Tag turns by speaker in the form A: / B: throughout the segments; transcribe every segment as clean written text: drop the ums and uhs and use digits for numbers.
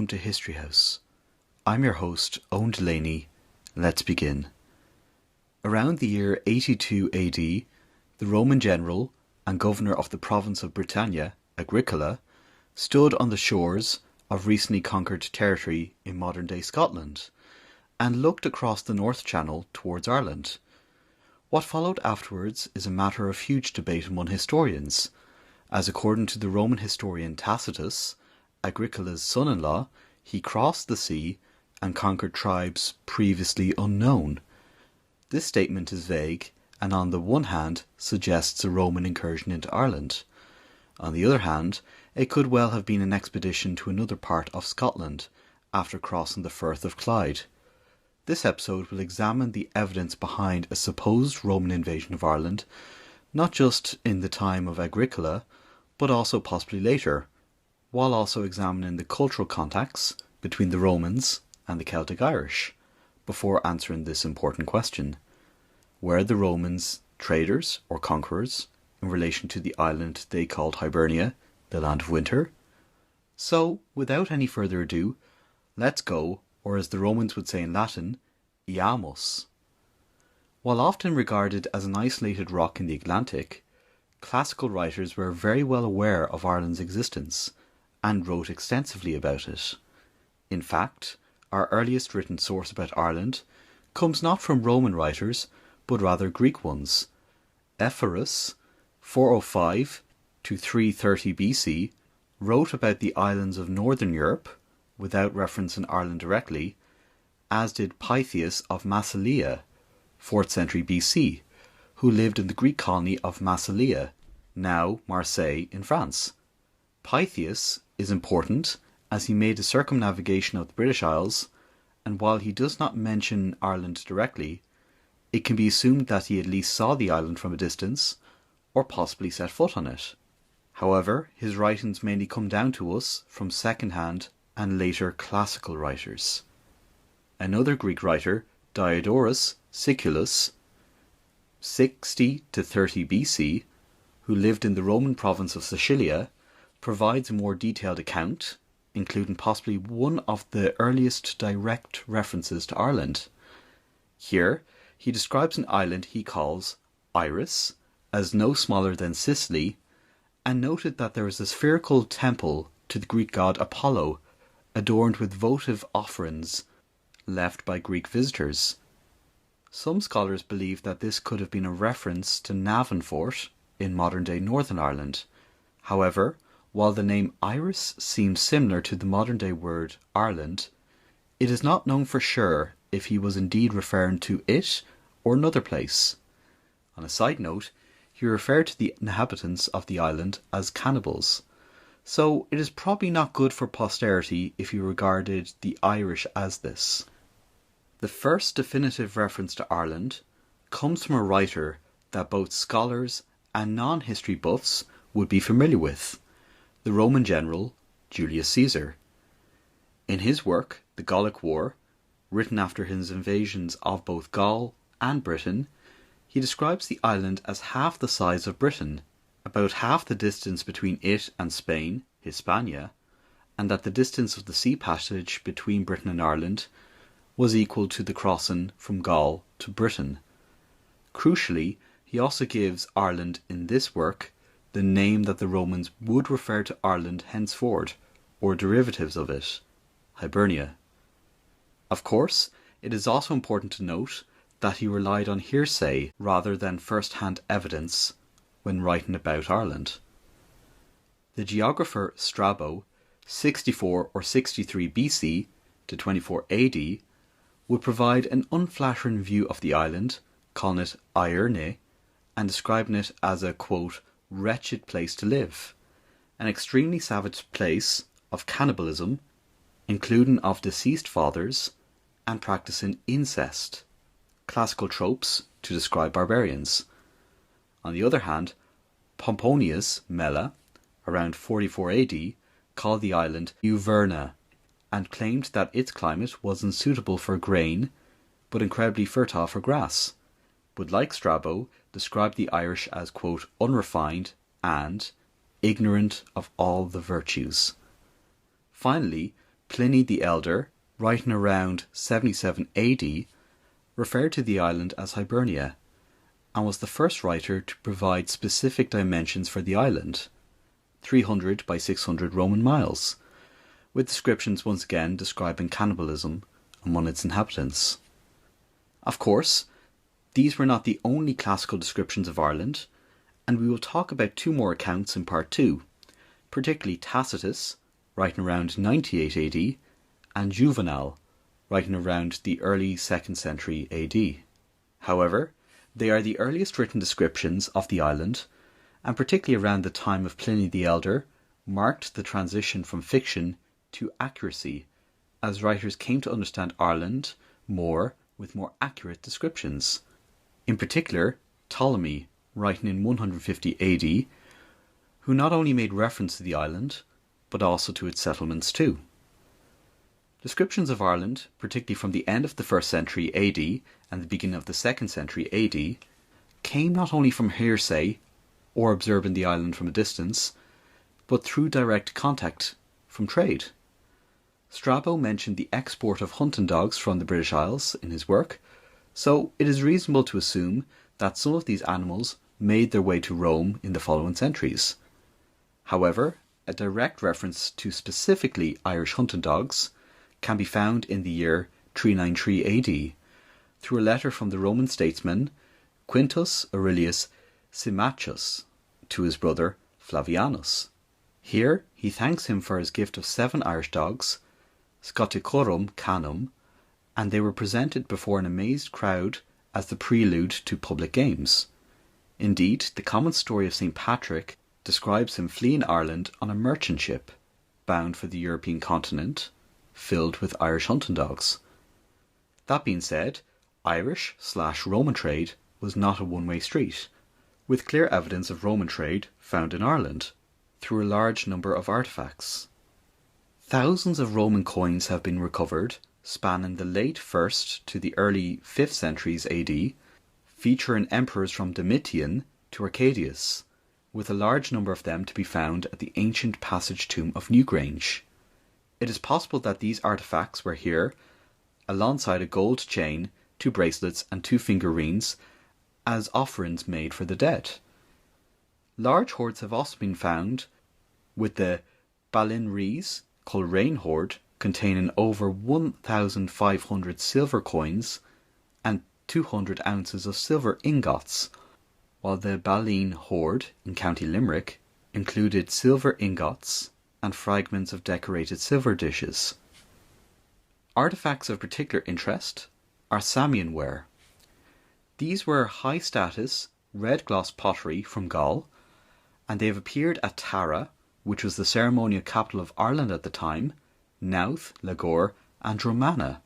A: welcome to History House. I'm your host, Owen Delaney. Let's begin. Around the year 82 AD, the Roman general and governor of the province of Britannia, Agricola, stood on the shores of recently conquered territory in modern-day Scotland and looked across the North Channel towards Ireland. What followed afterwards is a matter of huge debate among historians, as according to the Roman historian Tacitus, Agricola's son-in-law, he crossed the sea and conquered tribes previously unknown. This statement is vague and on the one hand suggests a Roman incursion into Ireland. On the other hand, it could well have been an expedition to another part of Scotland after crossing the Firth of Clyde. This episode will examine the evidence behind a supposed Roman invasion of Ireland, not just in the time of Agricola, but also possibly later, while also examining the cultural contacts between the Romans and the Celtic Irish, before answering this important question. Were the Romans traders or conquerors in relation to the island they called Hibernia, the land of winter? So, without any further ado, let's go, or as the Romans would say in Latin, Iamos. While often regarded as an isolated rock in the Atlantic, classical writers were very well aware of Ireland's existence and wrote extensively about it. In fact, our earliest written source about Ireland comes not from Roman writers, but rather Greek ones. Ephorus, 405 to 330 BC, wrote about the islands of northern Europe, without reference in Ireland directly, as did Pytheas of Massalia, 4th century BC, who lived in the Greek colony of Massalia, now Marseille in France. Pytheas is important as he made a circumnavigation of the British Isles, and while he does not mention Ireland directly, it can be assumed that he at least saw the island from a distance, or possibly set foot on it. However, his writings mainly come down to us from second-hand and later classical writers. Another Greek writer, Diodorus Siculus, 60 to 30 BC, who lived in the Roman province of Sicilia, provides a more detailed account, including possibly one of the earliest direct references to Ireland. Here, he describes an island he calls Iris as no smaller than Sicily, and noted that there is a spherical temple to the Greek god Apollo, adorned with votive offerings left by Greek visitors. Some scholars believe that this could have been a reference to Navanfort in modern-day Northern Ireland. However, while the name Iris seems similar to the modern-day word Ireland, it is not known for sure if he was indeed referring to it or another place. On a side note, he referred to the inhabitants of the island as cannibals, so it is probably not good for posterity if you regarded the Irish as this. The first definitive reference to Ireland comes from a writer that both scholars and non-history buffs would be familiar with, the Roman general Julius Caesar. In his work, The Gallic War, written after his invasions of both Gaul and Britain, he describes the island as half the size of Britain, about half the distance between it and Spain, Hispania, and that the distance of the sea passage between Britain and Ireland was equal to the crossing from Gaul to Britain. Crucially, he also gives Ireland in this work the name that the Romans would refer to Ireland henceforward, or derivatives of it, Hibernia. Of course, it is also important to note that he relied on hearsay rather than first-hand evidence when writing about Ireland. The geographer Strabo, 64 or 63 BC to 24 AD, would provide an unflattering view of the island, calling it Ierne, and describing it as a, quote, wretched place to live, an extremely savage place of cannibalism, including of deceased fathers, and practicing incest, classical tropes to describe barbarians. On the other hand, Pomponius Mela, around 44 AD, called the island Hibernia, and claimed that its climate was unsuitable for grain, but incredibly fertile for grass, but like Strabo, described the Irish as, quote, unrefined and ignorant of all the virtues. Finally, Pliny the Elder, writing around 77 AD, referred to the island as Hibernia, and was the first writer to provide specific dimensions for the island, 300 by 600 Roman miles, with descriptions once again describing cannibalism among its inhabitants. Of course, these were not the only classical descriptions of Ireland, and we will talk about two more accounts in part 2, particularly Tacitus, writing around 98 AD, and Juvenal, writing around the early 2nd century AD. However, they are the earliest written descriptions of the island, and particularly around the time of Pliny the Elder, marked the transition from fiction to accuracy, as writers came to understand Ireland more with more accurate descriptions. In particular, Ptolemy, writing in 150 AD, who not only made reference to the island, but also to its settlements too. Descriptions of Ireland, particularly from the end of the 1st century AD and the beginning of the 2nd century AD, came not only from hearsay or observing the island from a distance, but through direct contact from trade. Strabo mentioned the export of hunting dogs from the British Isles in his work, so it is reasonable to assume that some of these animals made their way to Rome in the following centuries. However, a direct reference to specifically Irish hunting dogs can be found in the year 393 AD through a letter from the Roman statesman Quintus Aurelius Symmachus to his brother Flavianus. Here he thanks him for his gift of 7 Irish dogs, Scoticorum canum, and they were presented before an amazed crowd as the prelude to public games. Indeed, the common story of St. Patrick describes him fleeing Ireland on a merchant ship bound for the European continent, filled with Irish hunting dogs. That being said, Irish/Roman trade was not a one-way street, with clear evidence of Roman trade found in Ireland through a large number of artefacts. Thousands of Roman coins have been recovered, spanning the late 1st to the early 5th centuries AD, featuring emperors from Domitian to Arcadius, with a large number of them to be found at the ancient passage tomb of Newgrange. It is possible that these artefacts were here, alongside a gold chain, 2 bracelets and 2 finger rings, as offerings made for the dead. Large hoards have also been found, with the Balin Rees, Coleraine hoard, containing over 1,500 silver coins and 200 ounces of silver ingots, while the Balin hoard in County Limerick included silver ingots and fragments of decorated silver dishes. Artefacts of particular interest are Samian ware. These were high-status, red-gloss pottery from Gaul, and they have appeared at Tara, which was the ceremonial capital of Ireland at the time, Knowth, Lagore, and Romana,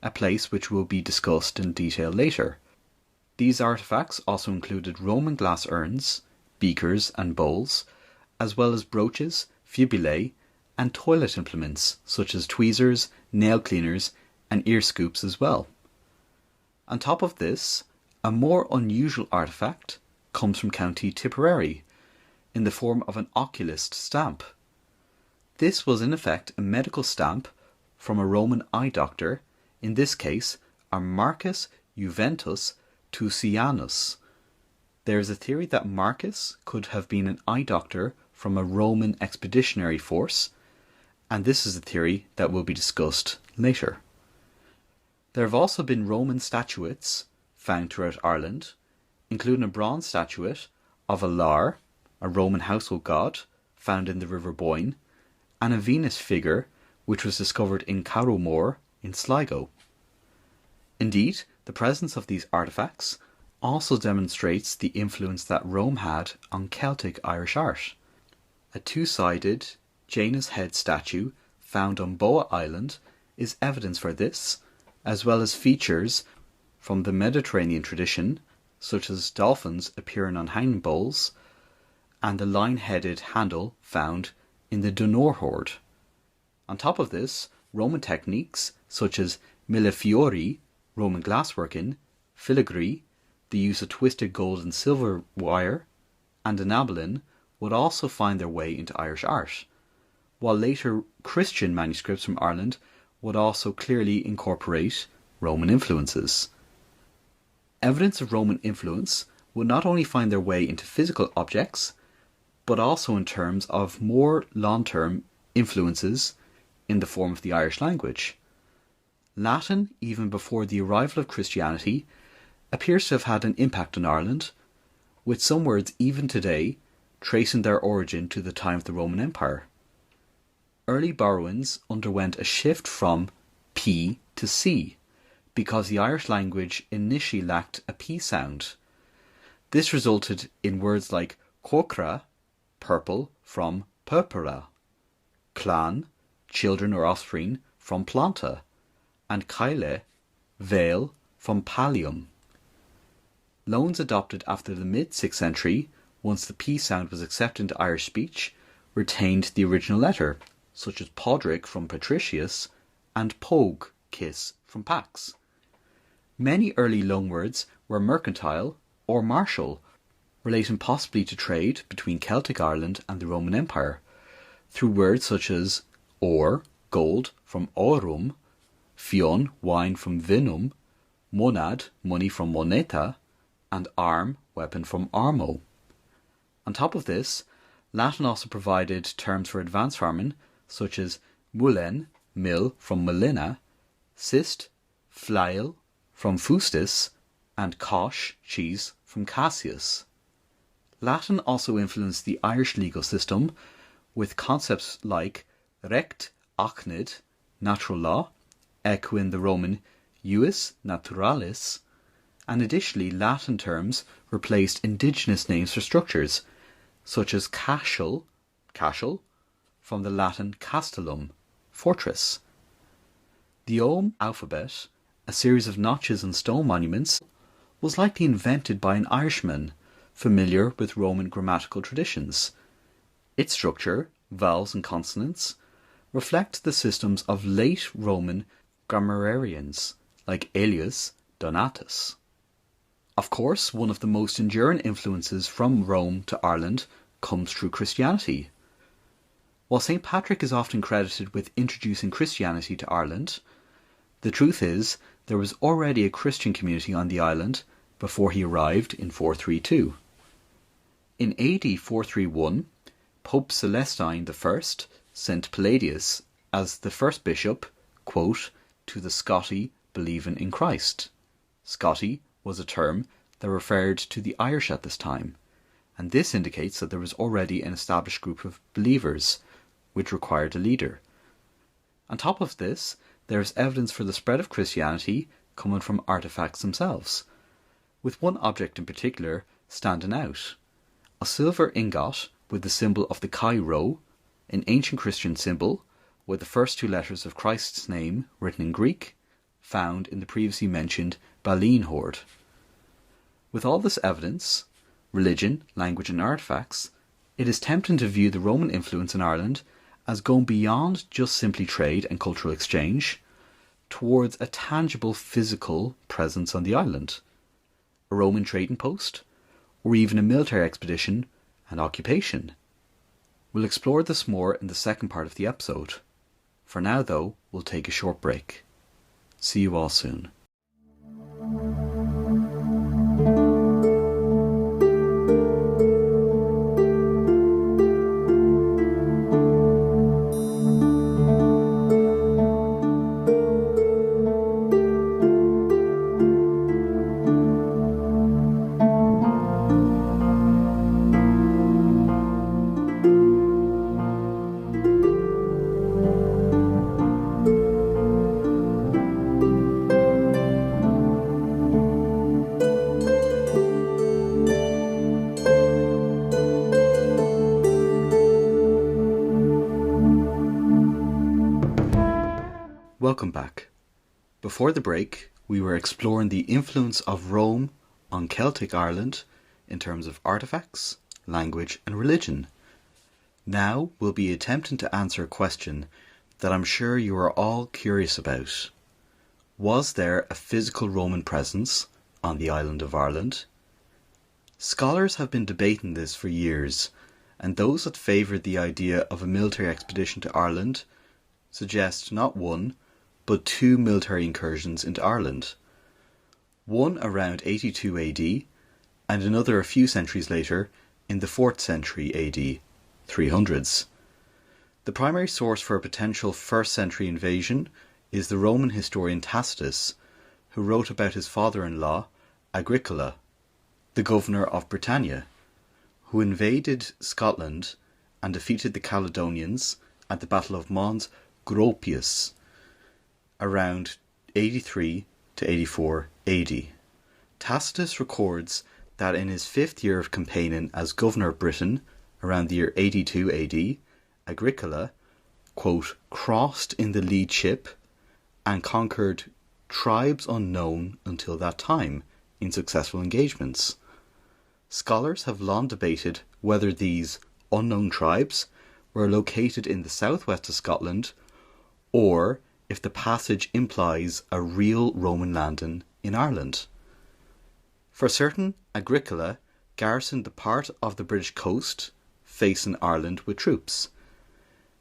A: a place which will be discussed in detail later. These artefacts also included Roman glass urns, beakers and bowls, as well as brooches, fibulae, and toilet implements such as tweezers, nail cleaners, and ear scoops as well. On top of this, a more unusual artefact comes from County Tipperary, in the form of an oculist stamp. This was in effect a medical stamp from a Roman eye doctor, in this case a Marcus Juventus Tucianus. There is a theory that Marcus could have been an eye doctor from a Roman expeditionary force, and this is a theory that will be discussed later. There have also been Roman statuettes found throughout Ireland, including a bronze statuette of a Lar, a Roman household god, found in the River Boyne, and a Venus figure which was discovered in Carrowmore in Sligo. Indeed, the presence of these artefacts also demonstrates the influence that Rome had on Celtic Irish art. A 2-sided Janus head statue found on Boa Island is evidence for this, as well as features from the Mediterranean tradition, such as dolphins appearing on hanging bowls, and the line-headed handle found in the Donor hoard. On top of this, Roman techniques such as millefiori, Roman glassworking, filigree, the use of twisted gold and silver wire, and enamelling would also find their way into Irish art, while later Christian manuscripts from Ireland would also clearly incorporate Roman influences. Evidence of Roman influence would not only find their way into physical objects, but also in terms of more long-term influences in the form of the Irish language. Latin, even before the arrival of Christianity, appears to have had an impact on Ireland, with some words even today tracing their origin to the time of the Roman Empire. Early borrowings underwent a shift from P to C, because the Irish language initially lacked a P sound. This resulted in words like cocra, purple, from purpura, clan, children or offspring, from planta, and caile, veil, from pallium. Loans adopted after the mid-6th century, once the P sound was accepted into Irish speech, retained the original letter, such as podrick from patricius and pogue, kiss, from pax. Many early loanwords were mercantile or martial, relating possibly to trade between Celtic Ireland and the Roman Empire, through words such as ore, gold, from aurum, fion, wine, from vinum, monad, money, from moneta, and arm, weapon, from armo. On top of this, Latin also provided terms for advanced farming, such as mullen, mill, from melina, cyst, flail, from fustis, and cosh, cheese, from cassius. Latin also influenced the Irish legal system, with concepts like rect, acnid, natural law, echoing the Roman ius naturalis, and additionally Latin terms replaced indigenous names for structures, such as castle, from the Latin castellum, fortress. The Ogham alphabet, a series of notches and stone monuments, was likely invented by an Irishman familiar with Roman grammatical traditions. Its structure, vowels and consonants, reflect the systems of late Roman grammarians like Aelius Donatus. Of course, one of the most enduring influences from Rome to Ireland comes through Christianity. While St. Patrick is often credited with introducing Christianity to Ireland, the truth is there was already a Christian community on the island before he arrived in 432. In AD 431, Pope Celestine I sent Palladius as the first bishop, quote, to the Scotti believing in Christ. Scotti was a term that referred to the Irish at this time, and this indicates that there was already an established group of believers, which required a leader. On top of this, there is evidence for the spread of Christianity coming from artifacts themselves, with one object in particular standing out: a silver ingot with the symbol of the Chi Rho, an ancient Christian symbol with the first two letters of Christ's name written in Greek, found in the previously mentioned Baleen hoard. With all this evidence, religion, language and artifacts, it is tempting to view the Roman influence in Ireland as going beyond just simply trade and cultural exchange, towards a tangible physical presence on the island, a Roman trading post, or even a military expedition and occupation. We'll explore this more in the second part of the episode. For now, though, we'll take a short break. See you all soon. Welcome back. Before the break, we were exploring the influence of Rome on Celtic Ireland in terms of artifacts, language and religion. Now we'll be attempting to answer a question that I'm sure you are all curious about. Was there a physical Roman presence on the island of Ireland? Scholars have been debating this for years, and those that favoured the idea of a military expedition to Ireland suggest not one, but two military incursions into Ireland. One around 82 AD, and another a few centuries later in the 4th century AD, 300s. The primary source for a potential 1st century invasion is the Roman historian Tacitus, who wrote about his father-in-law, Agricola, the governor of Britannia, who invaded Scotland and defeated the Caledonians at the Battle of Mons Gropius around 83 to 84 AD. Tacitus records that in his 5th year of campaigning as governor of Britain, around the year 82 AD, Agricola, quote, crossed in the lead ship and conquered tribes unknown until that time in successful engagements. Scholars have long debated whether these unknown tribes were located in the southwest of Scotland, or if the passage implies a real Roman landing in Ireland. For certain, Agricola garrisoned the part of the British coast facing Ireland with troops.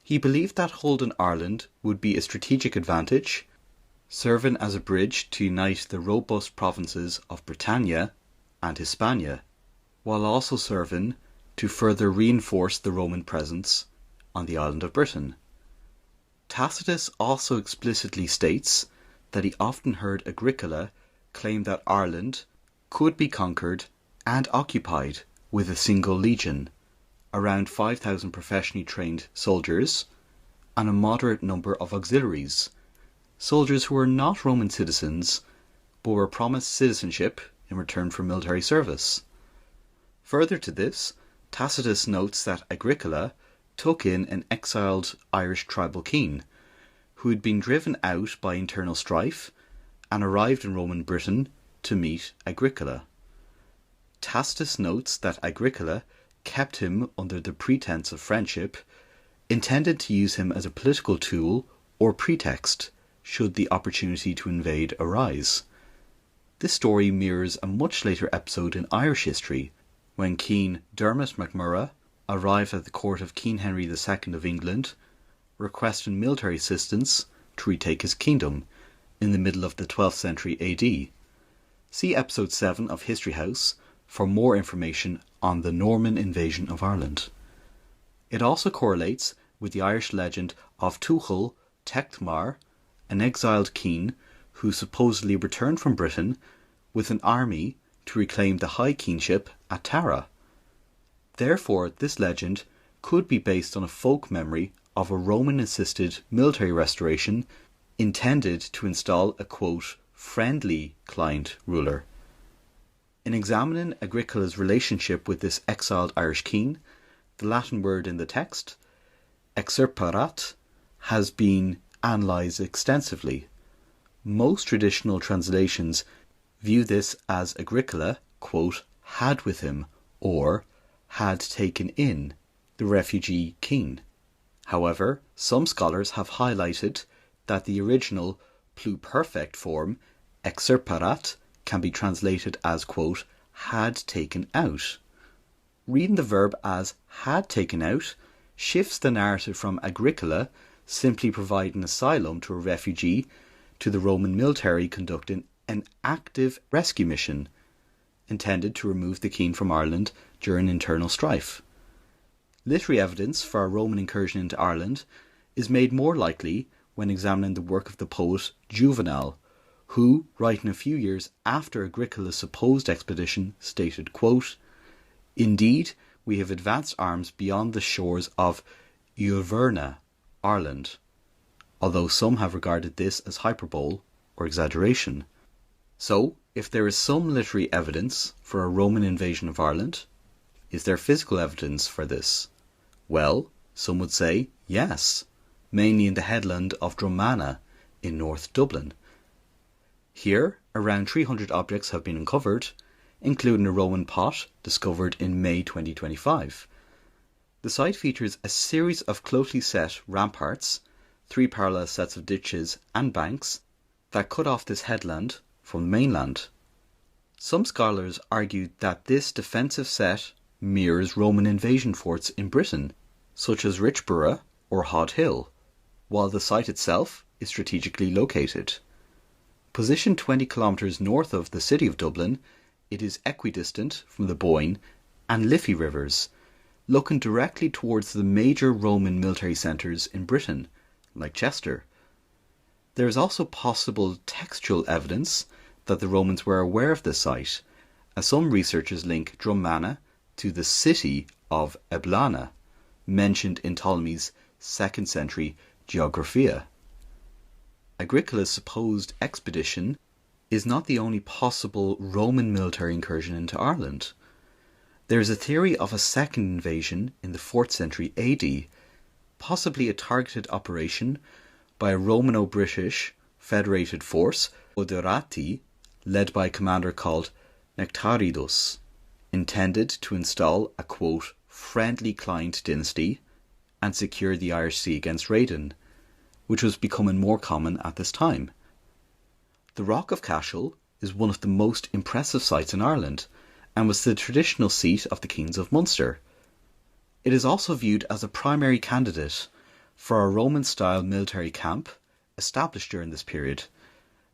A: He believed that holding Ireland would be a strategic advantage, serving as a bridge to unite the robust provinces of Britannia and Hispania, while also serving to further reinforce the Roman presence on the island of Britain. Tacitus also explicitly states that he often heard Agricola claim that Ireland could be conquered and occupied with a single legion, around 5,000 professionally trained soldiers, and a moderate number of auxiliaries, soldiers who were not Roman citizens but were promised citizenship in return for military service. Further to this, Tacitus notes that Agricola took in an exiled Irish tribal king, who had been driven out by internal strife and arrived in Roman Britain to meet Agricola. Tacitus notes that Agricola kept him under the pretense of friendship, intended to use him as a political tool or pretext should the opportunity to invade arise. This story mirrors a much later episode in Irish history, when King Dermot MacMurrough arrived at the court of King Henry II of England, requesting military assistance to retake his kingdom in the middle of the 12th century AD. See episode 7 of History House for more information on the Norman invasion of Ireland. It also correlates with the Irish legend of Tuathal Techtmar, an exiled king who supposedly returned from Britain with an army to reclaim the high kingship at Tara. Therefore, this legend could be based on a folk memory of a Roman-assisted military restoration intended to install a, quote, friendly client ruler. In examining Agricola's relationship with this exiled Irish king, the Latin word in the text, exerperat, has been analysed extensively. Most traditional translations view this as Agricola, quote, had with him, or had taken in, the refugee king. However, some scholars have highlighted that the original pluperfect form, exerperat, can be translated as, quote, had taken out. Reading the verb as had taken out shifts the narrative from Agricola simply providing asylum to a refugee to the Roman military conducting an active rescue mission intended to remove the king from Ireland during internal strife. Literary evidence for a Roman incursion into Ireland is made more likely when examining the work of the poet Juvenal, who, writing a few years after Agricola's supposed expedition, stated, quote, indeed, we have advanced arms beyond the shores of Hibernia, Ireland, although some have regarded this as hyperbole or exaggeration. So, if there is some literary evidence for a Roman invasion of Ireland, is there physical evidence for this? Well, some would say yes, mainly in the headland of Dromana in North Dublin. Here, around 300 objects have been uncovered, including a Roman pot discovered in May 2025. The site features a series of closely set ramparts, 3 parallel sets of ditches and banks that cut off this headland from the mainland. Some scholars argued that this defensive set mirrors Roman invasion forts in Britain, such as Richborough or Hod Hill, while the site itself is strategically located. Positioned 20 kilometres north of the city of Dublin, it is equidistant from the Boyne and Liffey rivers, looking directly towards the major Roman military centres in Britain, like Chester. There is also possible textual evidence that the Romans were aware of this site, as some researchers link Drumana to the city of Eblana, mentioned in Ptolemy's 2nd century Geographia. Agricola's supposed expedition is not the only possible Roman military incursion into Ireland. There is a theory of a second invasion in the 4th century AD, possibly a targeted operation by a Romano-British federated force, Oderati, led by a commander called Nectaridus, intended to install a, quote, friendly client dynasty and secure the Irish Sea against raiding, which was becoming more common at this time. The Rock of Cashel is one of the most impressive sites in Ireland, and was the traditional seat of the Kings of Munster. It is also viewed as a primary candidate for a Roman-style military camp established during this period,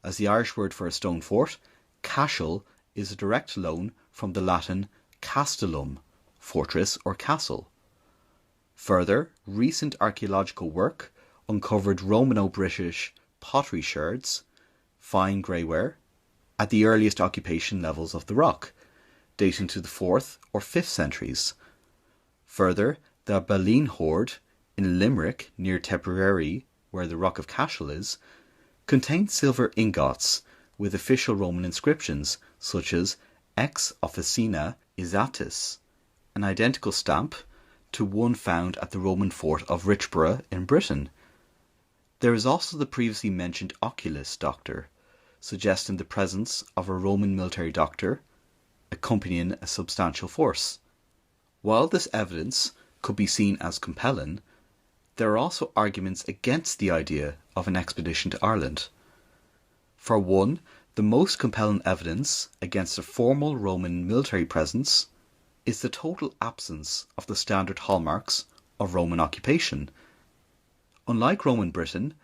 A: as the Irish word for a stone fort, cashel, is a direct loan from the Latin castellum, fortress or castle. Further, recent archaeological work uncovered Romano-British pottery sherds, fine greyware, at the earliest occupation levels of the rock, dating to the 4th or 5th centuries. Further, the Baleen hoard in Limerick, near Tipperary, where the Rock of Cashel is, contained silver ingots with official Roman inscriptions such as Ex Officina Isatis, an identical stamp to one found at the Roman fort of Richborough in Britain. There is also the previously mentioned oculus doctor, suggesting the presence of a Roman military doctor accompanying a substantial force. While this evidence could be seen as compelling, there are also arguments against the idea of an expedition to Ireland. For one, the most compelling evidence against a formal Roman military presence is the total absence of the standard hallmarks of Roman occupation. Unlike Roman Britain,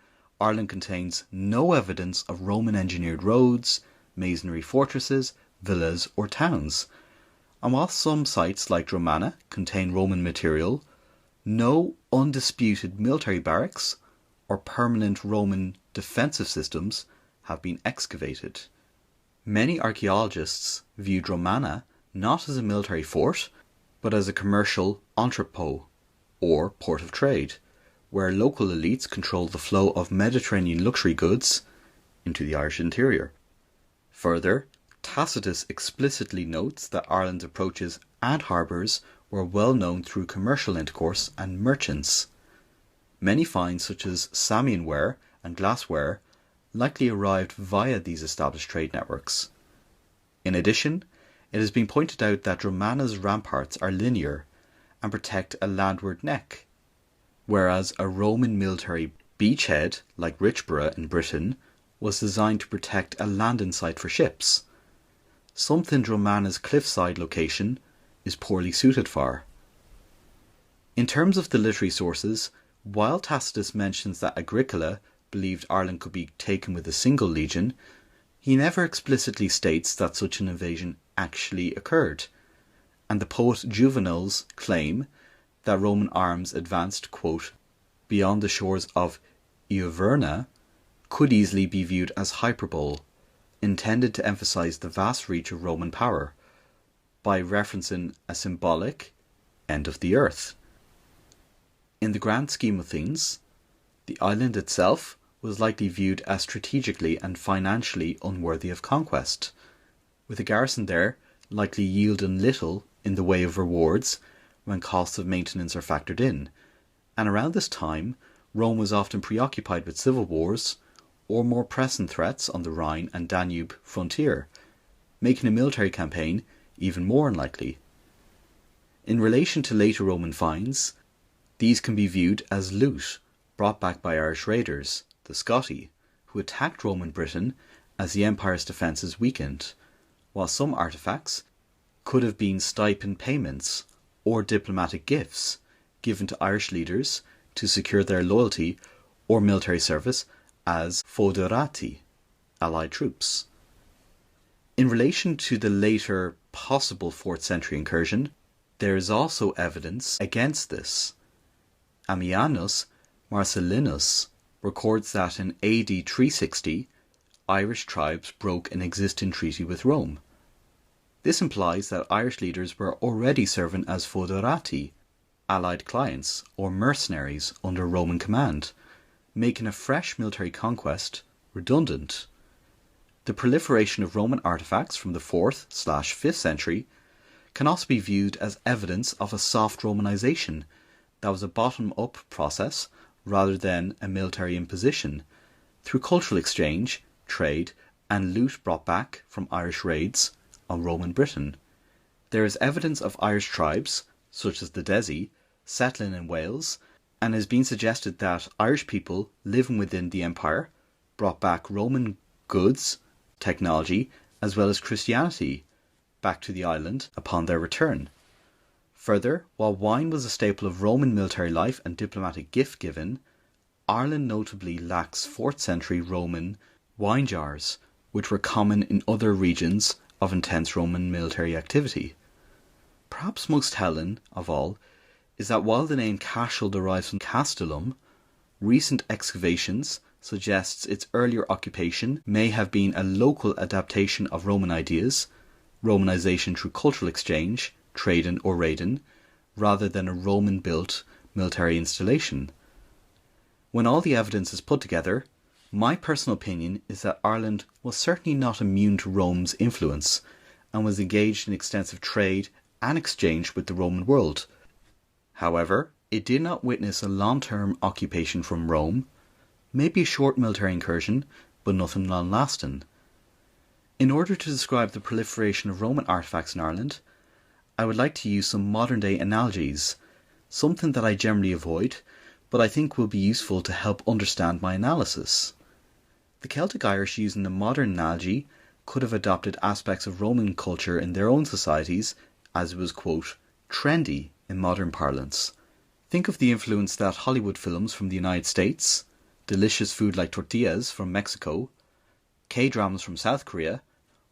A: Ireland contains no evidence of Roman engineered roads, masonry fortresses, villas or towns, and while some sites like Dromana contain Roman material, no undisputed military barracks or permanent Roman defensive systems have been excavated. Many archaeologists view Dromana not as a military fort, but as a commercial entrepot, or port of trade, where local elites control the flow of Mediterranean luxury goods into the Irish interior. Further, Tacitus explicitly notes that Ireland's approaches and harbours were well known through commercial intercourse and merchants. Many finds such as Samian ware and glassware likely arrived via these established trade networks. In addition, it has been pointed out that Dromana's ramparts are linear and protect a landward neck, whereas a Roman military beachhead like Richborough in Britain was designed to protect a landing site for ships, something Dromana's cliffside location is poorly suited for. In terms of the literary sources, while Tacitus mentions that Agricola believed Ireland could be taken with a single legion, he never explicitly states that such an invasion actually occurred, and the poet Juvenal's claim that Roman arms advanced, quote, beyond the shores of Hibernia could easily be viewed as hyperbole, intended to emphasize the vast reach of Roman power, by referencing a symbolic end of the earth. In the grand scheme of things, the island itself was likely viewed as strategically and financially unworthy of conquest, with a garrison there likely yielding little in the way of rewards when costs of maintenance are factored in, and around this time Rome was often preoccupied with civil wars or more pressing threats on the Rhine and Danube frontier, making a military campaign even more unlikely. In relation to later Roman finds, these can be viewed as loot brought back by Irish raiders, the Scotti, who attacked Roman Britain as the empire's defences weakened, while some artefacts could have been stipend payments or diplomatic gifts given to Irish leaders to secure their loyalty or military service as foederati, allied troops. In relation to the later possible 4th century incursion, there is also evidence against this. Ammianus Marcellinus records that in AD 360, Irish tribes broke an existing treaty with Rome. This implies that Irish leaders were already serving as foederati, allied clients or mercenaries under Roman command, making a fresh military conquest redundant. The proliferation of Roman artifacts from the 4th/5th century can also be viewed as evidence of a soft Romanization that was a bottom-up process rather than a military imposition, through cultural exchange, trade, and loot brought back from Irish raids on Roman Britain. There is evidence of Irish tribes, such as the Desi, settling in Wales, and it has been suggested that Irish people living within the empire brought back Roman goods, technology, as well as Christianity back to the island upon their return. Further, while wine was a staple of Roman military life and diplomatic gift giving, Ireland notably lacks 4th century Roman wine jars, which were common in other regions of intense Roman military activity. Perhaps most telling of all is that while the name Cashel derives from Castellum, recent excavations suggests its earlier occupation may have been a local adaptation of Roman ideas, Romanization through cultural exchange, trading or raiding, rather than a Roman-built military installation. When all the evidence is put together, my personal opinion is that Ireland was certainly not immune to Rome's influence and was engaged in extensive trade and exchange with the Roman world. However, it did not witness a long-term occupation from Rome, maybe a short military incursion, but nothing long-lasting. In order to describe the proliferation of Roman artifacts in Ireland, I would like to use some modern-day analogies, something that I generally avoid, but I think will be useful to help understand my analysis. The Celtic Irish, using a modern analogy, could have adopted aspects of Roman culture in their own societies as it was, quote, trendy in modern parlance. Think of the influence that Hollywood films from the United States, delicious food like tortillas from Mexico, K-dramas from South Korea,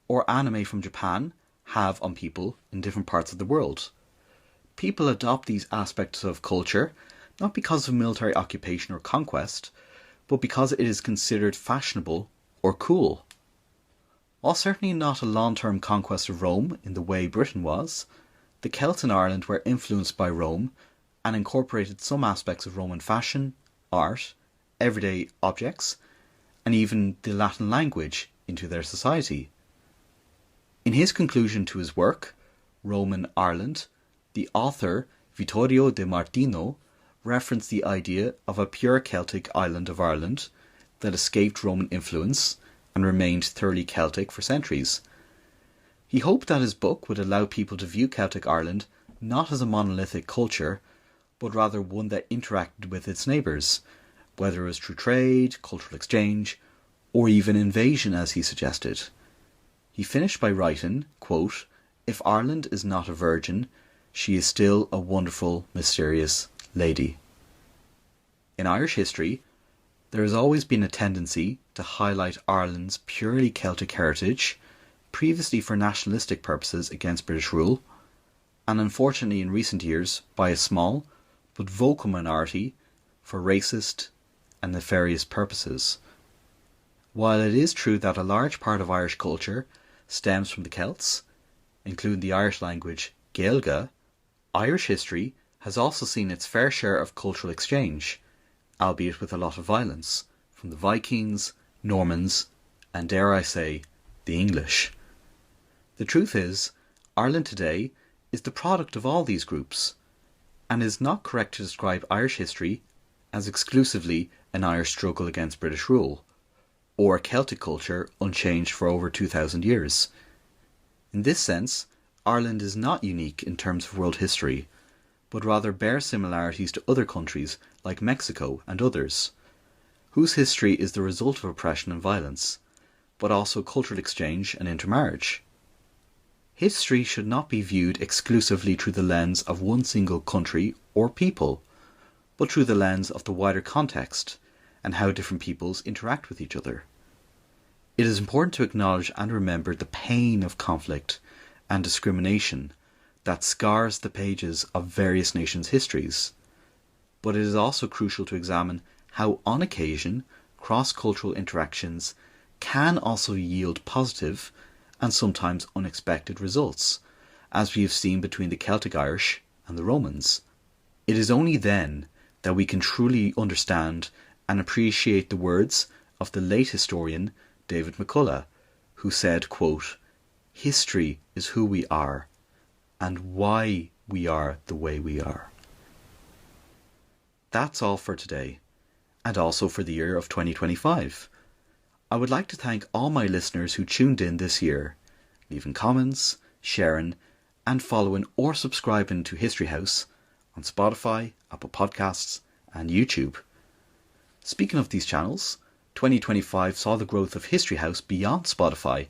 A: or anime from Japan have on people in different parts of the world. People adopt these aspects of culture not because of military occupation or conquest, but because it is considered fashionable or cool. While certainly not a long-term conquest of Rome in the way Britain was, the Celts in Ireland were influenced by Rome and incorporated some aspects of Roman fashion, art, everyday objects, and even the Latin language into their society. In his conclusion to his work, Roman Ireland, the author Vittorio de Martino referenced the idea of a pure Celtic island of Ireland that escaped Roman influence and remained thoroughly Celtic for centuries. He hoped that his book would allow people to view Celtic Ireland not as a monolithic culture, but rather one that interacted with its neighbours, whether it was through trade, cultural exchange, or even invasion, as he suggested. He finished by writing, quote, "If Ireland is not a virgin, she is still a wonderful, mysterious lady." In Irish history, there has always been a tendency to highlight Ireland's purely Celtic heritage, previously for nationalistic purposes against British rule, and unfortunately in recent years by a small but vocal minority for racist and nefarious purposes. While it is true that a large part of Irish culture stems from the Celts, including the Irish language Gaeilge, Irish history has also seen its fair share of cultural exchange, albeit with a lot of violence, from the Vikings, Normans, and dare I say, the English. The truth is, Ireland today is the product of all these groups, and it is not correct to describe Irish history as exclusively an Irish struggle against British rule, or a Celtic culture unchanged for over 2,000 years. In this sense, Ireland is not unique in terms of world history, but rather bears similarities to other countries like Mexico and others, whose history is the result of oppression and violence, but also cultural exchange and intermarriage. History should not be viewed exclusively through the lens of one single country or people, but through the lens of the wider context and how different peoples interact with each other. It is important to acknowledge and remember the pain of conflict and discrimination that scars the pages of various nations' histories. But it is also crucial to examine how, on occasion, cross-cultural interactions can also yield positive and sometimes unexpected results, as we have seen between the Celtic Irish and the Romans. It is only then that we can truly understand and appreciate the words of the late historian David McCullough, who said, quote, "History is who we are, and why we are the way we are." That's all for today, and also for the year of 2025. I would like to thank all my listeners who tuned in this year, leaving comments, sharing, and following or subscribing to History House on Spotify, Apple Podcasts, and YouTube. Speaking of these channels, 2025 saw the growth of History House beyond Spotify,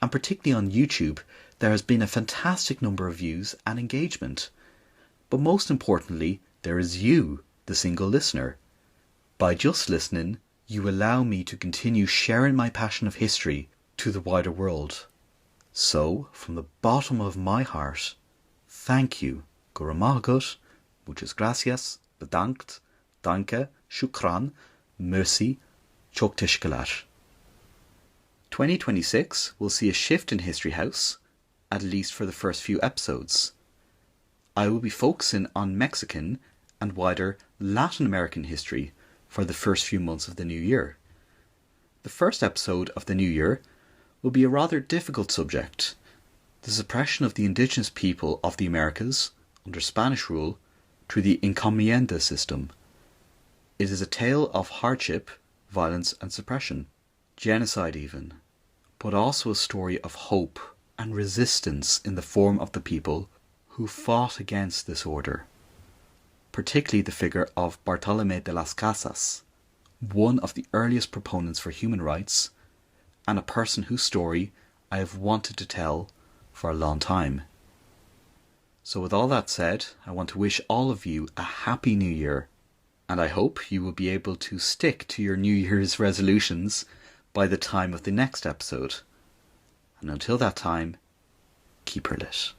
A: and particularly on YouTube, there has been a fantastic number of views and engagement. But most importantly, there is you, the single listener. By just listening, you allow me to continue sharing my passion of history to the wider world. So, from the bottom of my heart, thank you. Guramahagut, muchas gracias, bedankt, danke, shukran, merci, chok tishkalat. 2026 will see a shift in History House, at least for the first few episodes. I will be focusing on Mexican and wider Latin American history for the first few months of the new year. The first episode of the new year will be a rather difficult subject: the suppression of the indigenous people of the Americas under Spanish rule through the encomienda system. It is a tale of hardship, violence and suppression, genocide even, but also a story of hope and resistance in the form of the people who fought against this order, particularly the figure of Bartolomé de las Casas, one of the earliest proponents for human rights, and a person whose story I have wanted to tell for a long time. So with all that said, I want to wish all of you a happy new year, and I hope you will be able to stick to your New Year's resolutions by the time of the next episode. And until that time, keep her lit.